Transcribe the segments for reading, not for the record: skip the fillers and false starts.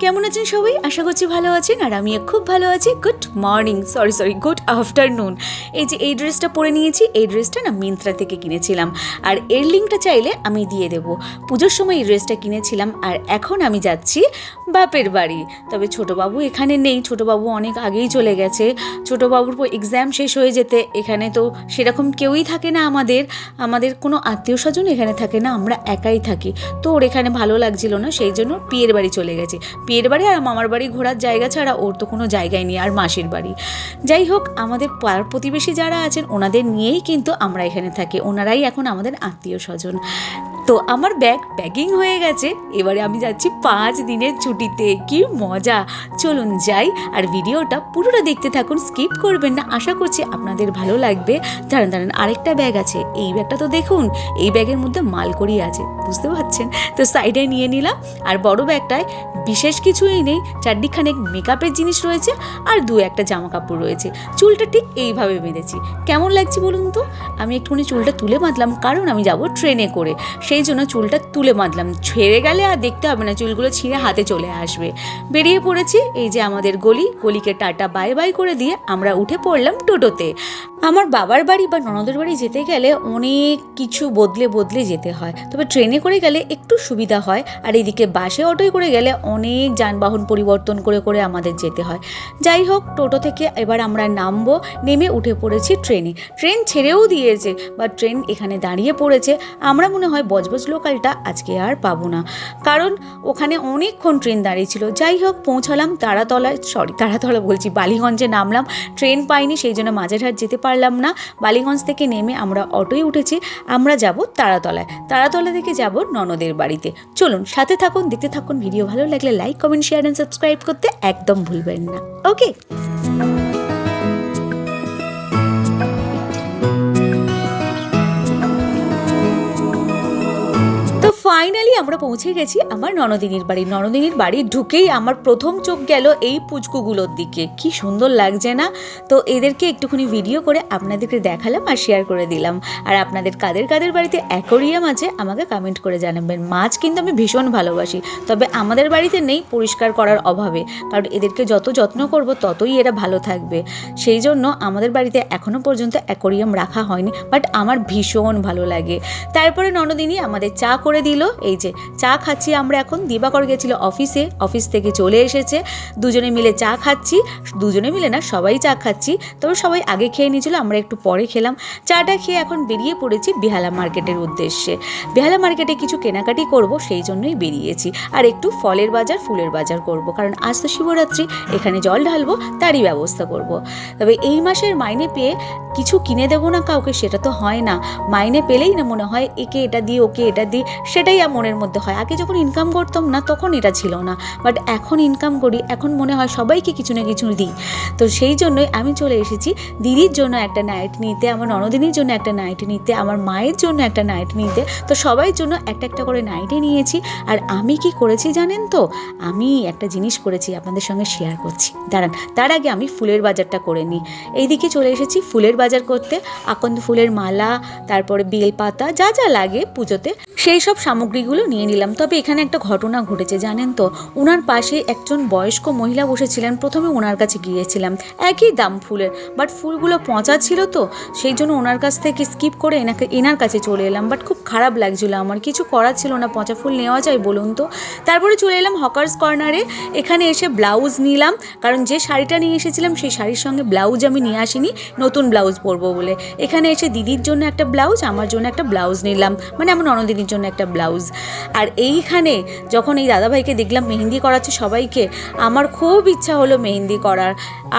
কেমন আছেন সবাই? আশা করছি ভালো আছেন, আর আমিও খুব ভালো আছি। Good morning, sorry good afternoon. এই যে এই ড্রেসটা পরে নিয়েছি, এই ড্রেসটা না মিন্ত্রা থেকে কিনেছিলাম, আর এর লিঙ্কটা চাইলে আমি দিয়ে দেবো। পুজোর সময় এই ড্রেসটা কিনেছিলাম, আর এখন আমি যাচ্ছি বাপের বাড়ি। তবে ছোটোবাবু এখানে নেই, ছোটোবাবু অনেক আগেই চলে গেছে। ছোটোবাবুর এক্সাম শেষ হয়ে যেতে এখানে তো সেরকম কেউই থাকে না, আমাদের কোনো আত্মীয় স্বজন এখানে থাকে না, আমরা একাই থাকি। তো ওর এখানে ভালো লাগছিল না, সেই জন্য পিয়ের বাড়ি চলে গেছে। পিয়ের বাড়ি আর মামার বাড়ি ঘোরার জায়গা ছাড়া ওর তো কোনো জায়গায় নেই, আর মাসির বাড়ি। যাই হোক, আমাদের পাড়ার প্রতিবেশী যারা আছেন ওনাদের নিয়েই কিন্তু আমরা এখানে থাকি, ওনারাই এখন আমাদের আত্মীয় স্বজন। তো আমার প্যাকিং হয়ে গেছে, এবারে আমি যাচ্ছি 5 দিনের ছুটিতে। কি মজা! চলুন যাই, আর ভিডিওটা পুরোটা দেখতে থাকুন, স্কিপ করবেন না। আশা করছি আপনাদের ভালো লাগবে। দাঁড়ান, আরেকটা ব্যাগ আছে, এই ব্যাগটা তো দেখুন, এই ব্যাগের মধ্যে মালকড়ি আছে, বুঝতে পারছেন তো? সাইডে নিয়ে নিলাম। আর বড় ব্যাগটায় বিশেষ কিছুই নেই, চারদিকখানেক মেকআপের জিনিস রয়েছে, আর 2-1টা জামা কাপড় রয়েছে। চুলটা ঠিক এইভাবে বেঁধেছি, কেমন লাগছে বলুন তো? আমি একটুখানি চুলটা তুলে বাঁধলাম, কারণ আমি যাব ট্রেনে করে, সেই জন্য চুলটা তুলে বাঁধলাম। ছেড়ে গেলে আর দেখতে হবে না, চুলগুলো ছিঁড়ে হাতে চলে আসবে। বেরিয়ে পড়েছি, এই যে আমাদের গলিকে টাটা বাই বাই করে দিয়ে আমরা উঠে পড়লাম টোটোতে। আমার বাবার বাড়ি বা ননদের বাড়ি যেতে গেলে অনেক কিছু বদলে যেতে হয়, তবে ট্রেনে করে গেলে একটু সুবিধা হয়। আর এদিকে বাসে অটোয় করে গেলে অনেক যানবাহন পরিবর্তন করে আমাদের যেতে হয়। যাই হোক, টোটো থেকে এবার আমরা নামবো, নেমে উঠে পড়েছি ট্রেনে। ট্রেন ছেড়েও দিয়েছে, বা ট্রেন এখানে দাঁড়িয়ে পড়েছে। আমরা মনে হয় বজবজ লোকালটা আজকে আর পাবো না, কারণ ওখানে অনেকক্ষণ ট্রেন দাঁড়িয়েছিল। যাই হোক, পৌঁছালাম তারাতলা বলছি, বালিগঞ্জে নামলাম। ট্রেন পাইনি, সেই জন্য মাঝেরহাট যেতে পারলাম না। বালিগঞ্জ থেকে নেমে আমরা অটোয় উঠেছি, আমরা যাব তারাতলা থেকে যাব ননদের বাড়িতে। চলুন সাথে থাকুন, দেখতে থাকুন। ভিডিও ভালো লাগলে like, comment, share and subscribe করতে একদম ভুলবেন না। ওকে, ফাইনালি আমরা পৌঁছে গেছি আমার ননদিনীর বাড়ি। ঢুকেই আমার প্রথম চোখ গেল এই পুচকুগুলোর দিকে। কি সুন্দর লাগছে না? তো এদেরকে একটুখানি ভিডিও করে আপনাদেরকে দেখালাম আর শেয়ার করে দিলাম। আর আপনাদের কাদের বাড়িতে অ্যাকোরিয়াম আছে আমাকে কমেন্ট করে জানাবেন। মাছ কিন্তু আমি ভীষণ ভালোবাসি, তবে আমাদের বাড়িতে নেই পরিষ্কার করার অভাবে, কারণ এদেরকে যত যত্ন করব ততই এরা ভালো থাকবে। সেই জন্য আমাদের বাড়িতে এখনও পর্যন্ত অ্যাকোরিয়াম রাখা হয়নি, বাট আমার ভীষণ ভালো লাগে। তারপরে ননদিনী আমাদের চা করে দিল। এই যে চা খাচ্ছি আমরা এখন। দিবাকর গেছিল অফিস থেকে চলে এসেছে, দুজনে মিলে চা খাচ্ছি। দুজনে মিলে না, সবাই চা খাচ্ছি, তবে সবাই আগে খেয়ে নিয়েছিল, আমরা একটু পরে খেলাম। চাটা খেয়ে এখন বেরিয়ে পড়েছি বেহালা মার্কেটের উদ্দেশ্যে। বেহালা মার্কেটে কিছু কেনাকাটি করব, সেই জন্যই বেরিয়েছি। আর একটু ফুলের বাজার করব, কারণ আজ তো শিবরাত্রি, এখানে জল ঢালবো, তারই ব্যবস্থা করব। তবে এই মাসের মাইনে পেয়ে কিছু কিনে দেবো না কাউকে, সেটা তো হয় না। মাইনে পেলেই না মনে হয় একে এটা দিই, ওকে এটা দিই, সেটাই মনের মধ্যে হয়। আগে যখন ইনকাম করতাম না তখন এটা ছিল না, বাট এখন ইনকাম করি, এখন মনে হয় সবাইকে কিছু না কিছু দিই। তো সেই জন্যই আমি চলে এসেছি দিদির জন্য একটা নাইট নিতে, আমার ননদিনীর জন্য একটা নাইট নিতে, আমার মায়ের জন্য একটা নাইট নিতে। তো সবাই জন্য একটা করে নাইটে নিয়েছি। আর আমি কি করেছি জানেন তো? আমি একটা জিনিস করেছি, আপনাদের সঙ্গে শেয়ার করছি। দাঁড়ান, তার আগে আমি ফুলের বাজারটা করে নিই। এইদিকে চলে এসেছি ফুলের বাজার করতে। আকন্দ ফুলের মালা, তারপরে বেলপাতা, যা যা লাগে পুজোতে সেই সব সামগ্রীগুলো নিয়ে নিলাম। তবে এখানে একটা ঘটনা ঘটেছে জানেন তো? ওনার পাশে একজন বয়স্ক মহিলা বসেছিলেন। প্রথমে ওনার কাছে গিয়েছিলাম, একই দাম ফুলের, বাট ফুলগুলো পচা ছিল, তো সেই জন্য ওনার কাছ থেকে স্কিপ করে এনার কাছে চলে এলাম। বাট খুব খারাপ লাগছিল আমার, কিছু করার ছিল না, পচা ফুল নেওয়া যায় বলুন তো? তারপরে চলে এলাম হকার্স কর্নারে। এখানে এসে ব্লাউজ নিলাম, কারণ যে শাড়িটা নিয়ে এসেছিলাম সেই শাড়ির সঙ্গে ব্লাউজ আমি নিয়ে আসিনি, নতুন ব্লাউজ পরবো বলে। এখানে এসে দিদির জন্য একটা ব্লাউজ, আমার জন্য একটা ব্লাউজ নিলাম, মানে আমার ননদিনীর জন্য একটা ব্লাউজ। আর এইখানে যখন এই দাদাভাইকে দেখলাম মেহেন্দি করাচ্ছে সবাইকে, আমার খুব ইচ্ছা হলো মেহেন্দি করার।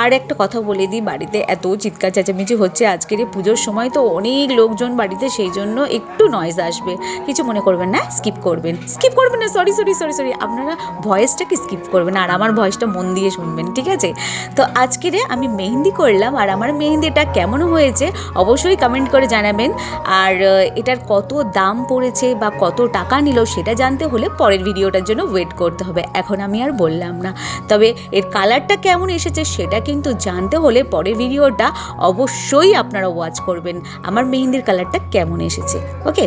আর একটা কথা বলে দিই, বাড়িতে এত চিৎকার চেঁচামেচি হচ্ছে আজকের এই পুজোর সময়, তো অনেক লোকজন বাড়িতে, সেই জন্য একটু নয়েজ আসবে, কিছু মনে করবেন না। স্কিপ করবেন না, সরি, আপনারা ভয়েসটাকে স্কিপ করবেন, আর আমার ভয়েসটা মন দিয়ে শুনবেন, ঠিক আছে? তো আজকের আমি মেহেন্দি করলাম, আর আমার মেহেন্দিটা কেমন হয়েছে অবশ্যই কমেন্ট করে জানাবেন। আর এটার কত দাম পড়েছে বা কত টাকা নিল সেটা জানতে হলে পরের ভিডিওটার জন্য ওয়েট করতে হবে, এখন আমি আর বললাম না। তবে এর কালারটা কেমন এসেছে সেটা কিন্তু জানতে হলে পরের ভিডিওটা অবশ্যই আপনারা ওয়াচ করবেন আমার মেহেন্দির কালারটা কেমন এসেছে। ওকে,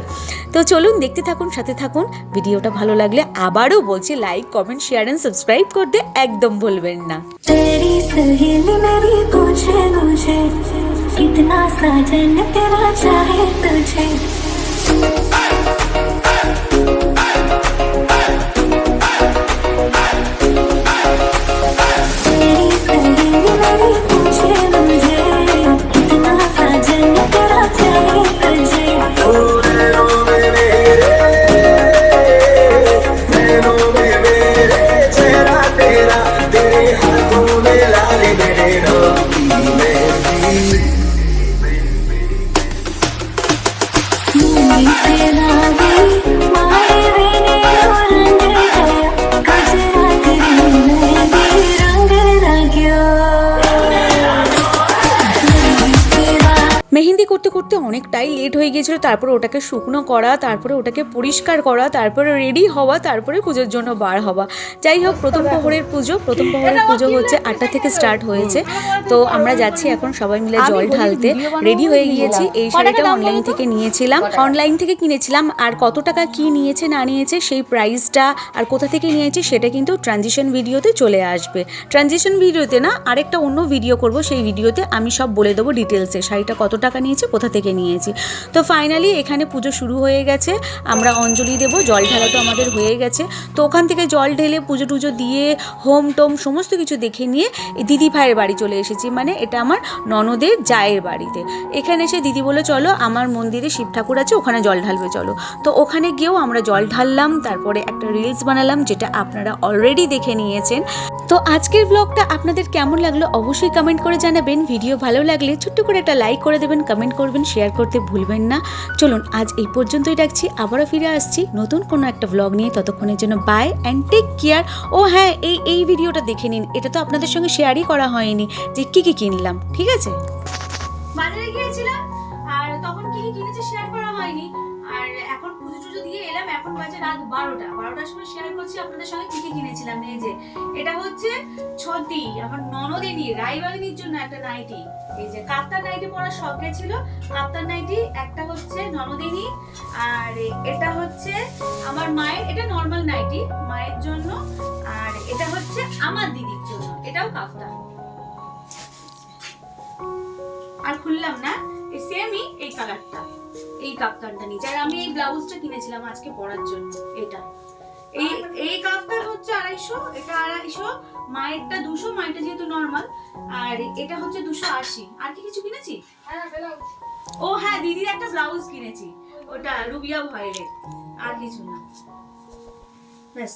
তো চলুন দেখতে থাকুন, সাথে থাকুন। ভিডিওটা ভালো লাগলে আবারও বলছি like comment share and subscribe করতে একদম ভুলবেন না। कितना साजन तेरा चाहे तुझे মেহেন্দি করতে করতে অনেকটাই লেট হয়ে গিয়েছিল। তারপরে ওটাকে শুকনো করা, তারপরে ওটাকে পরিষ্কার করা, তারপরে রেডি হওয়া, তারপরে পুজোর জন্য বার হওয়া। যাই হোক, প্রথম প্রহরের পুজো হচ্ছে 8টা থেকে স্টার্ট হয়েছে। তো আমরা যাচ্ছি এখন সবাই মিলে জল ঢালতে। রেডি হয়ে গিয়েছি। এই শাড়িটা অনলাইন থেকে কিনেছিলাম। আর কত টাকা কি নিয়েছে না নিয়েছে সেই প্রাইসটা আর কোথা থেকে নিয়েছি সেটা কিন্তু ট্রানজিশন ভিডিওতে চলে আসবে। ট্রানজিশন ভিডিওতে না, আরেকটা অন্য ভিডিও করব, সেই ভিডিওতে আমি সব বলে দেবো ডিটেলসে শাড়িটা কত টাকা নিয়েছে, কোথা থেকে নিয়েছি। তো ফাইনালি এখানে পুজো শুরু হয়ে গেছে। আমরা অঞ্জলি দেবো, জল ঢালা তো আমাদের হয়ে গেছে। তো ওখান থেকে জল ঢেলে পুজো টুজো দিয়ে হোম টোম সমস্ত কিছু দেখে নিয়ে দিদি ভাইয়ের বাড়ি চলে এসেছি। মানে এটা আমার ননদের জায়ের বাড়িতে। এখানে এসে দিদি বলে চলো আমার মন্দিরে শিব ঠাকুর আছে, ওখানে জল ঢালবে চলো। তো ওখানে গিয়েও আমরা জল ঢাললাম, তারপরে একটা রিলস বানালাম যেটা আপনারা অলরেডি দেখে নিয়েছেন। তো আজকের ব্লগটা আপনাদের কেমন লাগলো অবশ্যই কমেন্ট করে জানাবেন। ভিডিও ভালো লাগলে ছোট্ট করে একটা লাইক করে দেবেন, কমেন্ট করবেন, শেয়ার করতে ভুলবেন না। চলুন আজ এই পর্যন্তই রাখছি, আবারও ফিরে আসছি নতুন কোনো একটা ব্লগ নিয়ে। ততক্ষণের জন্য বাই অ্যান্ড টেক কেয়ার। ও হ্যাঁ, এই ভিডিওটা দেখে নিন, এটা তো আপনাদের সঙ্গে শেয়ারই করা হয়নি যে কি কিনলাম। ঠিক আছে, বাজারে গিয়েছিলাম আর তখন কি কিনেছি শেয়ার করা হয়নি। আর এখন পুজো টুজো দিয়ে এলাম, এখন বাজে রাত 12টার সময় শেয়ার করছি আপনাদের সঙ্গে কি কিনেছিলাম। এই যে এটা হচ্ছে ছটি আমার ননদিনী রাইবাগিনীর জন্য একটা নাইটি। এই যে কাপ্তান নাইটি পরার শখ ছিল, কাপ্তান নাইটি একটা হচ্ছে ননদিনী, আর এটা হচ্ছে আমার মায়ের, এটা নর্মাল নাইটি মায়ের জন্য, আর এটা হচ্ছে আমার দিদির জন্য, এটাও কাপ্তান। আর খুললাম না, এই সেমই এই কালারটা, এই কাপ্তানটা নিচে। আর আমি এই ব্লাউজটা কিনেছিলাম আজকে পরার জন্য। এটা এই কাপ্তান হচ্ছে 250, এটা 250, মায়েরটা 200, মায়েরটা যেহেতু নরমাল, আর এটা হচ্ছে 280। আর কি কিছু কিনেছি? ও হ্যাঁ, দিদির একটা ব্লাউজ কিনেছি, ওটা রুবিয়া ভয়েলের, আর কিছু না। ব্যাস।